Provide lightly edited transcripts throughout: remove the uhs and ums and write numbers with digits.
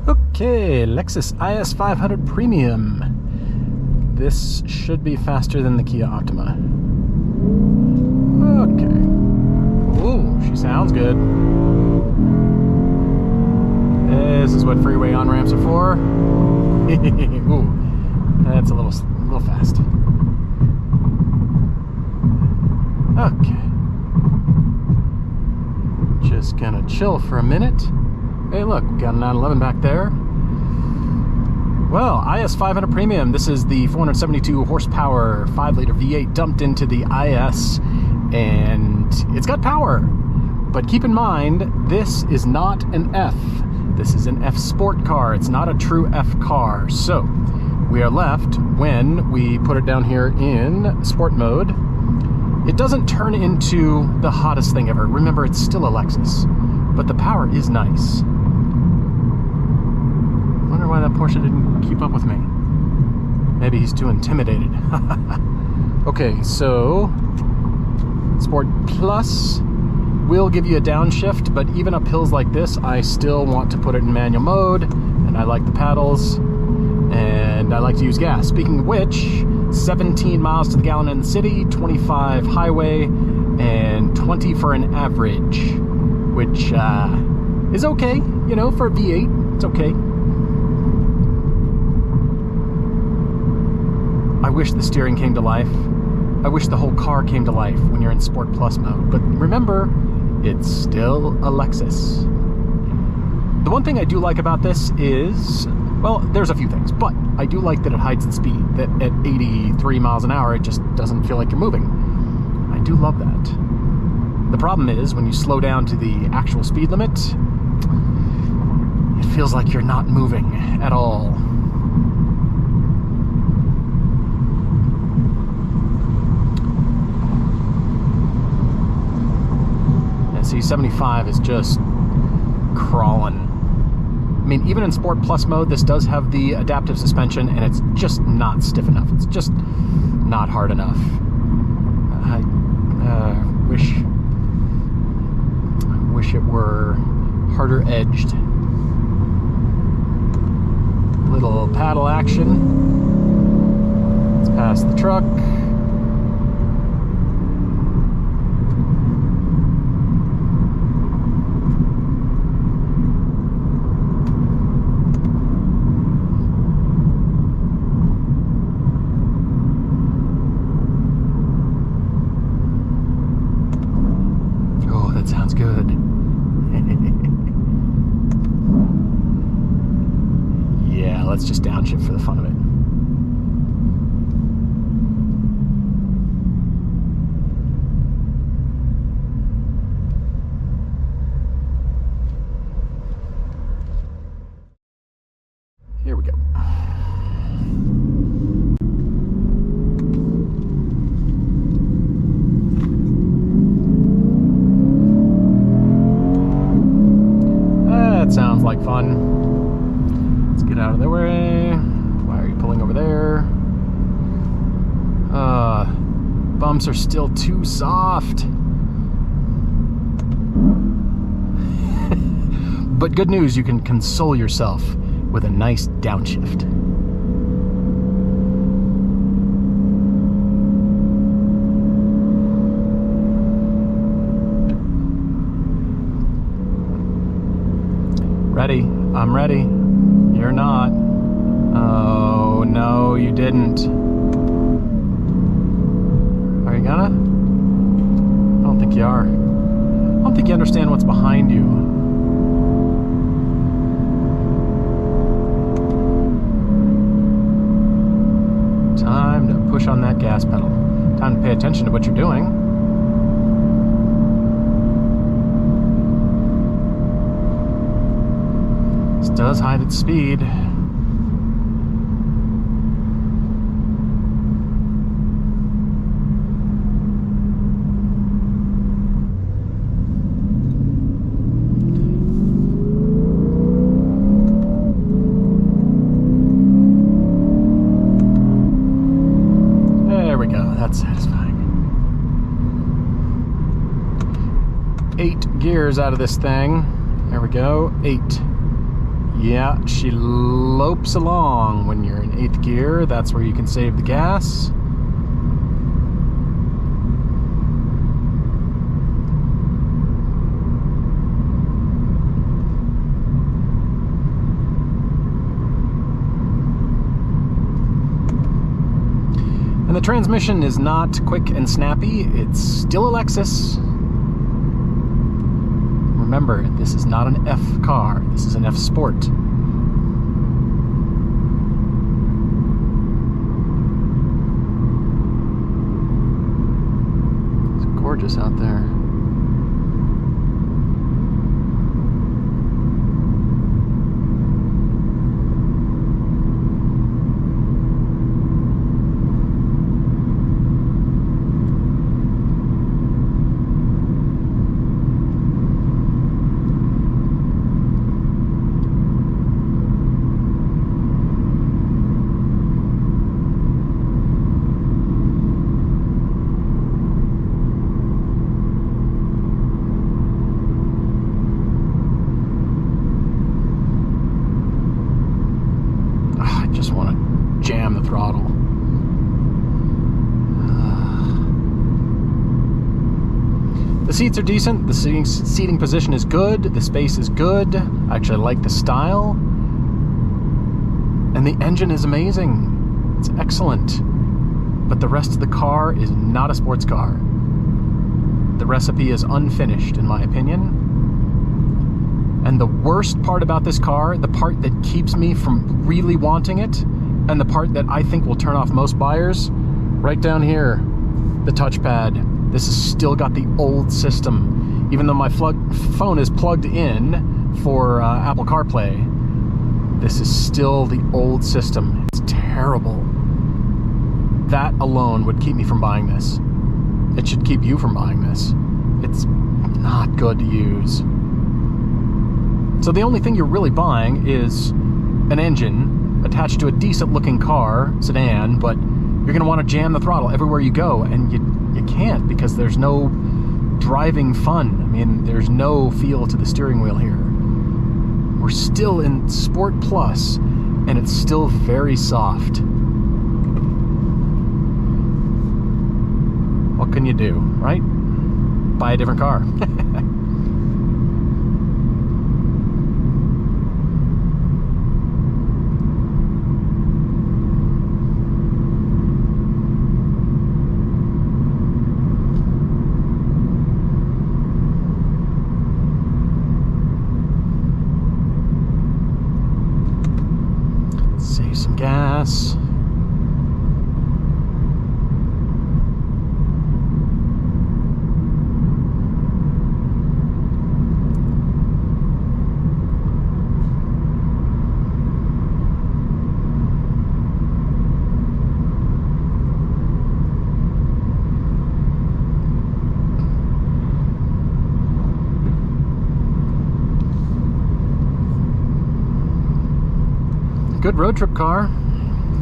Okay, Lexus IS500 Premium. This should be faster than the Kia Optima. Okay. Ooh, she sounds good. This is what freeway on-ramps are for. Ooh, that's a little fast. Okay. Just gonna chill for a minute. Hey look, we got a 911 back there. Well, IS500 Premium. This is the 472 horsepower 5-liter V8 dumped into the IS, and it's got power. But keep in mind, this is not an F. This is an F Sport car. It's not a true F car. So we are left, when we put it down here in sport mode, it doesn't turn into the hottest thing ever. Remember, it's still a Lexus, but the power is nice. I wonder why that Porsche didn't keep up with me. Maybe he's too intimidated. Okay, so Sport Plus will give you a downshift, but even up hills like this, I still want to put it in manual mode, and I like the paddles, and I like to use gas. Speaking of which, 17 miles to the gallon in the city, 25 highway, and 20 for an average, which is okay, you know, for a V8, it's okay. I wish the steering came to life. I wish the whole car came to life when you're in Sport Plus mode, but remember, it's still a Lexus. The one thing I do like about this is, well, there's a few things, but I do like that it hides its speed, that at 83 miles an hour, it just doesn't feel like you're moving. I do love that. The problem is, when you slow down to the actual speed limit, it feels like you're not moving at all. See, 75 is just crawling. I mean, even in Sport Plus mode, this does have the adaptive suspension, and it's just not stiff enough. It's just not hard enough. I wish it were harder edged. Little paddle action. Let's pass the truck. Sounds good. Yeah, let's just downshift for the fun of it. Here we go. Sounds like fun. Let's get out of their way. Why are you pulling over there? Bumps are still too soft. But good news, you can console yourself with a nice downshift. Ready? I'm ready. You're not. Oh, no, you didn't. Are you gonna? I don't think you are. I don't think you understand what's behind you. Time to push on that gas pedal. Time to pay attention to what you're doing. Does hide its speed. There we go, that's satisfying. 8 gears out of this thing. There we go, 8. Yeah, she lopes along. When you're in 8th gear, that's where you can save the gas. And the transmission is not quick and snappy. It's still a Lexus. Remember, this is not an F car. This is an F Sport. It's gorgeous out there. Just want to jam the throttle. The seats are decent. The seating position is good. The space is good. I actually like the style. And the engine is amazing. It's excellent. But the rest of the car is not a sports car. The recipe is unfinished, in my opinion. And the worst part about this car, the part that keeps me from really wanting it, and the part that I think will turn off most buyers, right down here, the touchpad. This has still got the old system. Even though my phone is plugged in for Apple CarPlay, this is still the old system. It's terrible. That alone would keep me from buying this. It should keep you from buying this. It's not good to use. So the only thing you're really buying is an engine attached to a decent looking car, sedan, but you're gonna wanna jam the throttle everywhere you go, and you can't because there's no driving fun. I mean, there's no feel to the steering wheel here. We're still in Sport Plus, and it's still very soft. What can you do, right? Buy a different car. Save some gas. Good road trip car.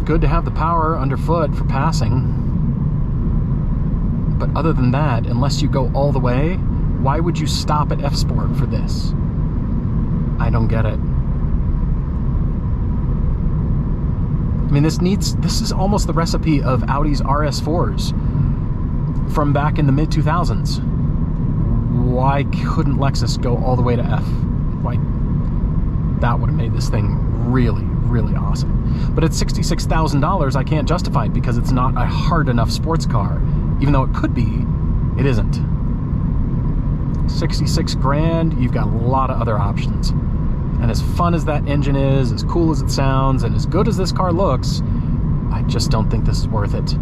Good to have the power underfoot for passing. But other than that, unless you go all the way, why would you stop at F Sport for this? I don't get it. I mean, this is almost the recipe of Audi's RS4s from back in the mid-2000s. Why couldn't Lexus go all the way to F? Why? That would have made this thing really, really awesome. But at $66,000, I can't justify it because it's not a hard enough sports car. Even though it could be, it isn't. 66 grand, you've got a lot of other options. And as fun as that engine is, as cool as it sounds, and as good as this car looks, I just don't think this is worth it.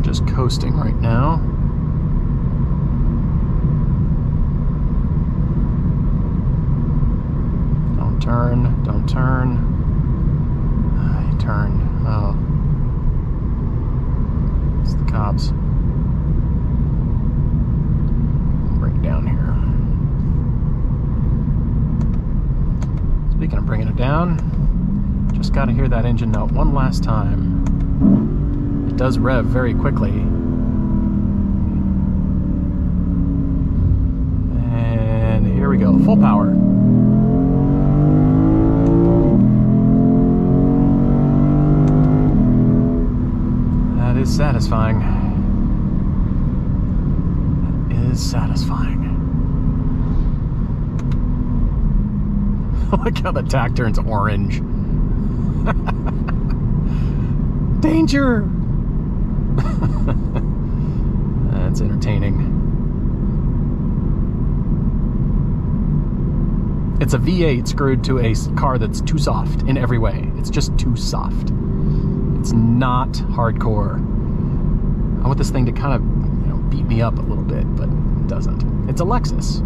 Just coasting right now. Turn, don't turn. Turn. Oh. It's the cops. Bring it down here. Speaking of bringing it down, just got to hear that engine note one last time. It does rev very quickly. And here we go, full power. That is satisfying. That is satisfying. I like how the tack turns orange. Danger! That's entertaining. It's a V8 screwed to a car that's too soft in every way. It's just too soft. It's not hardcore. I want this thing to kind of, beat me up a little bit, but it doesn't. It's a Lexus.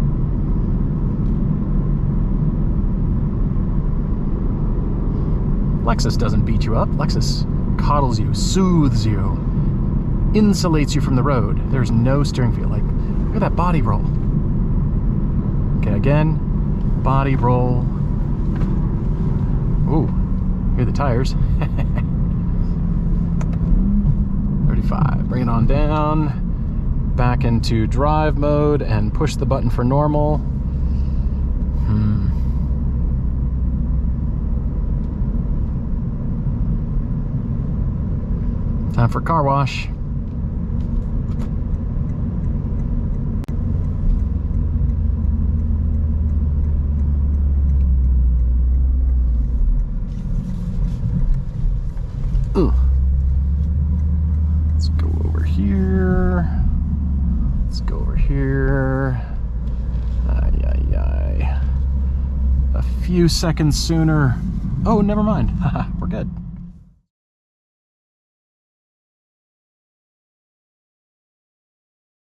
Lexus doesn't beat you up. Lexus coddles you, soothes you, insulates you from the road. There's no steering feel. Like, look at that body roll. Okay, again, body roll. Ooh, hear the tires. 35, bring it on down, back into drive mode and push the button for normal. Time for car wash. Ooh. Let's go over here. Let's go over here. A few seconds sooner. Oh, never mind. Haha, we're good.